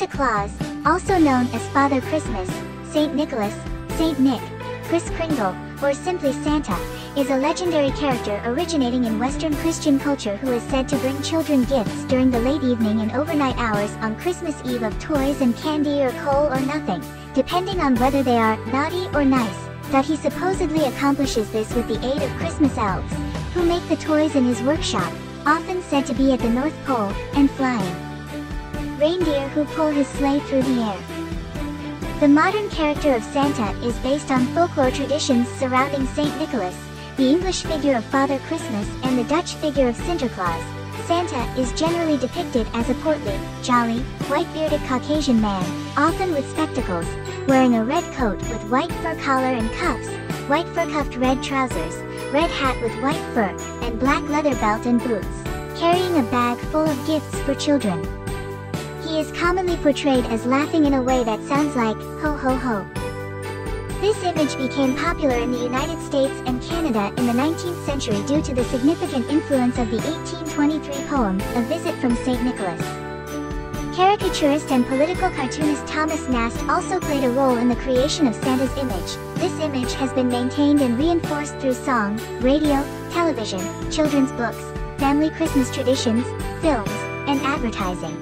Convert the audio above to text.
Santa Claus, also known as Father Christmas, Saint Nicholas, Saint Nick, Kris Kringle, or simply Santa, is a legendary character originating in Western Christian culture who is said to bring children gifts during the late evening and overnight hours on Christmas Eve of toys and candy or coal or nothing, depending on whether they are naughty or nice. That he supposedly accomplishes this with the aid of Christmas elves, who make the toys in his workshop, often said to be at the North Pole, and flying reindeer who pull his sleigh through the air. The modern character of Santa is based on folklore traditions surrounding Saint Nicholas, the English figure of Father Christmas, and the Dutch figure of Sinterklaas. Santa is generally depicted as a portly, jolly, white-bearded Caucasian man, often with spectacles, wearing a red coat with white fur collar and cuffs, white fur-cuffed red trousers, red hat with white fur, and black leather belt and boots, carrying a bag full of gifts for children. He is commonly portrayed as laughing in a way that sounds like, ho ho ho. This image became popular in the United States and Canada in the 19th century due to the significant influence of the 1823 poem, A Visit from St. Nicholas. Caricaturist and political cartoonist Thomas Nast also played a role in the creation of Santa's image. This image has been maintained and reinforced through song, radio, television, children's books, family Christmas traditions, films, and advertising.